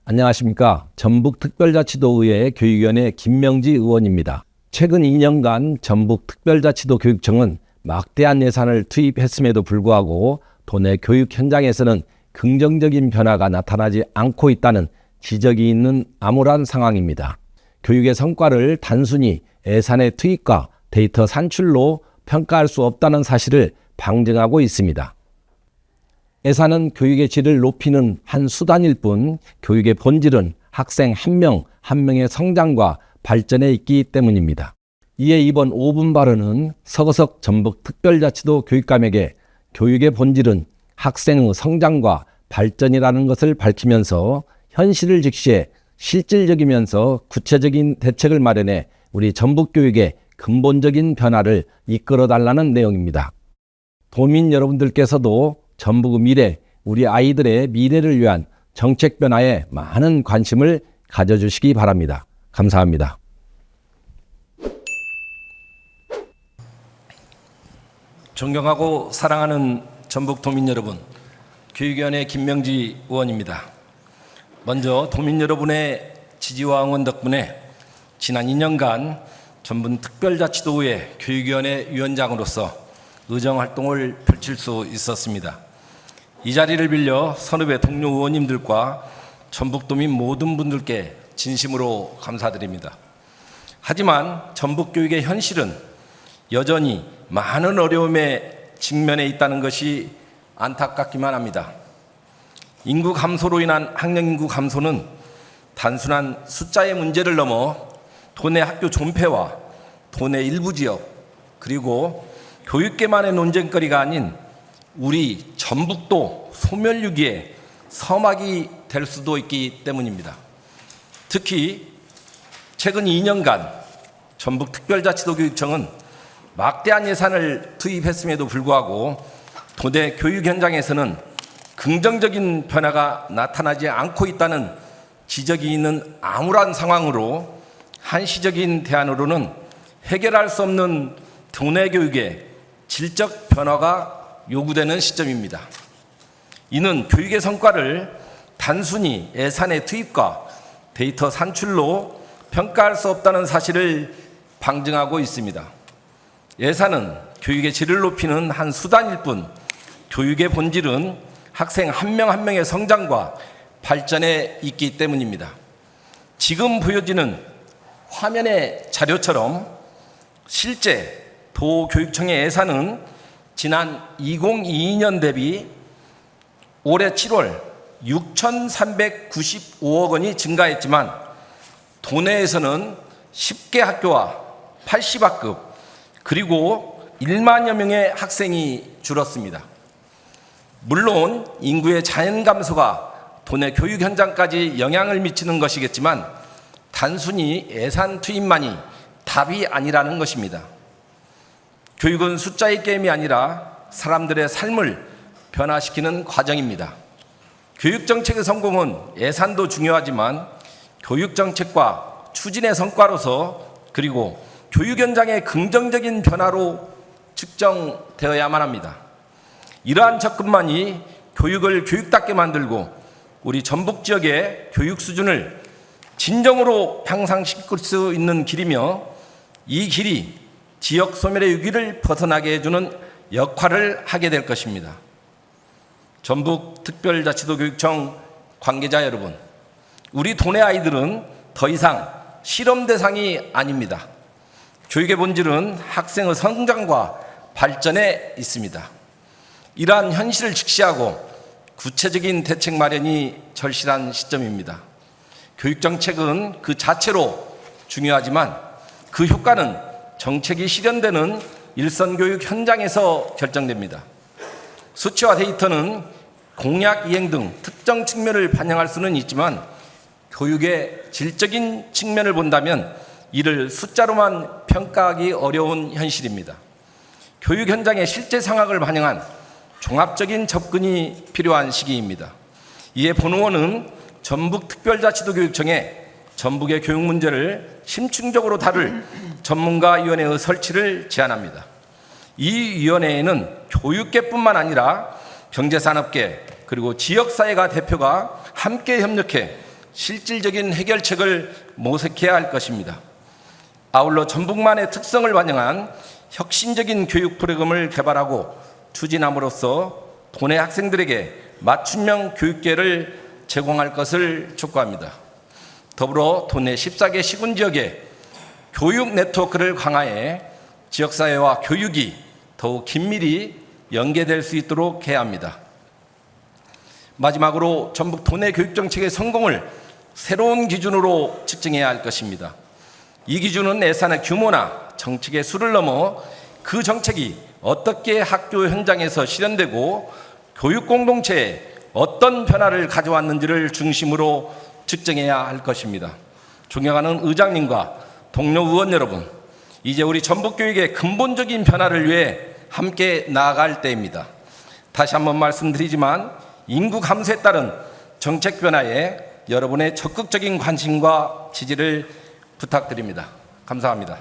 안녕하십니까. 전북특별자치도의회 교육위원회 김명지 의원입니다. 최근 2년간 전북특별자치도 교육청은 막대한 예산을 투입했음에도 불구하고 도내 교육 현장에서는 긍정적인 변화가 나타나지 않고 있다는 지적이 있는 암울한 상황입니다. 교육의 성과를 단순히 예산의 투입과 데이터 산출로 평가할 수 없다는 사실을 방증하고 있습니다. 예산은 교육의 질을 높이는 한 수단일 뿐 교육의 본질은 학생 한 명 한 명의 성장과 발전에 있기 때문입니다. 이에 이번 5분 발언은 서거석 전북특별자치도 교육감에게 교육의 본질은 학생의 성장과 발전이라는 것을 밝히면서 현실을 직시해 실질적이면서 구체적인 대책을 마련해 우리 전북교육의 근본적인 변화를 이끌어달라는 내용입니다. 도민 여러분들께서도 전북의 미래, 우리 아이들의 미래를 위한 정책 변화에 많은 관심을 가져주시기 바랍니다. 감사합니다. 존경하고 사랑하는 전북 도민 여러분, 교육위원회 김명지 의원입니다. 먼저 도민 여러분의 지지와 응원 덕분에 지난 2년간 전북특별자치도의회 교육위원회 위원장으로서 의정활동을 펼칠 수 있었습니다. 이 자리를 빌려 선후배 동료 의원님들과 전북도민 모든 분들께 진심으로 감사드립니다. 하지만 전북교육의 현실은 여전히 많은 어려움에 직면해 있다는 것이 안타깝기만 합니다. 인구 감소로 인한 학령인구 감소는 단순한 숫자의 문제를 넘어 도내 학교 존폐와 도내 일부 지역 그리고 교육계만의 논쟁거리가 아닌 우리 전북도 소멸위기의 서막이 될 수도 있기 때문입니다. 특히 최근 2년간 전북특별자치도교육청은 막대한 예산을 투입했음에도 불구하고 도내 교육 현장에서는 긍정적인 변화가 나타나지 않고 있다는 지적이 있는 암울한 상황으로 한시적인 대안으로는 해결할 수 없는 도내 교육의 질적 변화가 요구되는 시점입니다. 이는 교육의 성과를 단순히 예산의 투입과 데이터 산출로 평가할 수 없다는 사실을 방증하고 있습니다. 예산은 교육의 질을 높이는 한 수단일 뿐 교육의 본질은 학생 한 명 한 명의 성장과 발전에 있기 때문입니다. 지금 보여지는 화면의 자료처럼 실제 도교육청의 예산은 지난 2022년 대비 올해 7월 6,395억 원이 증가했지만 도내에서는 10개 학교와 80학급 그리고 1만여 명의 학생이 줄었습니다. 물론 인구의 자연 감소가 도내 교육 현장까지 영향을 미치는 것이겠지만 단순히 예산 투입만이 답이 아니라는 것입니다. 교육은 숫자의 게임이 아니라 사람들의 삶을 변화시키는 과정입니다. 교육정책의 성공은 예산도 중요하지만 교육정책과 추진의 성과로서 그리고 교육 현장의 긍정적인 변화로 측정되어야만 합니다. 이러한 접근만이 교육을 교육답게 만들고 우리 전북 지역의 교육 수준을 진정으로 향상시킬 수 있는 길이며 이 길이 지역 소멸의 위기를 벗어나게 해주는 역할을 하게 될 것입니다. 전북특별자치도교육청 관계자 여러분, 우리 도내 아이들은 더 이상 실험 대상이 아닙니다. 교육의 본질은 학생의 성장과 발전에 있습니다. 이러한 현실을 직시하고 구체적인 대책 마련이 절실한 시점입니다. 교육정책은 그 자체로 중요하지만 그 효과는 정책이 실현되는 일선교육 현장에서 결정됩니다. 수치와 데이터는 공약 이행 등 특정 측면을 반영할 수는 있지만 교육의 질적인 측면을 본다면 이를 숫자로만 평가하기 어려운 현실입니다. 교육 현장의 실제 상황을 반영한 종합적인 접근이 필요한 시기입니다. 이에 본 의원은 전북특별자치도교육청에 전북의 교육 문제를 심층적으로 다룰 전문가위원회의 설치를 제안합니다. 이 위원회에는 교육계뿐만 아니라 경제산업계 그리고 지역사회가 대표가 함께 협력해 실질적인 해결책을 모색해야 할 것입니다. 아울러 전북만의 특성을 반영한 혁신적인 교육 프로그램을 개발하고 추진함으로써 도내 학생들에게 맞춤형 교육계를 제공할 것을 촉구합니다. 더불어 도내 14개 시군 지역의 교육 네트워크를 강화해 지역사회와 교육이 더욱 긴밀히 연계될 수 있도록 해야 합니다. 마지막으로 전북 도내 교육정책의 성공을 새로운 기준으로 측정해야 할 것입니다. 이 기준은 예산의 규모나 정책의 수를 넘어 그 정책이 어떻게 학교 현장에서 실현되고 교육 공동체에 어떤 변화를 가져왔는지를 중심으로 측정해야 할 것입니다. 존경하는 의장님과 동료 의원 여러분, 이제 우리 전북교육의 근본적인 변화를 위해 함께 나아갈 때입니다. 다시 한번 말씀드리지만 인구 감소에 따른 정책 변화에 여러분의 적극적인 관심과 지지를 부탁드립니다. 감사합니다.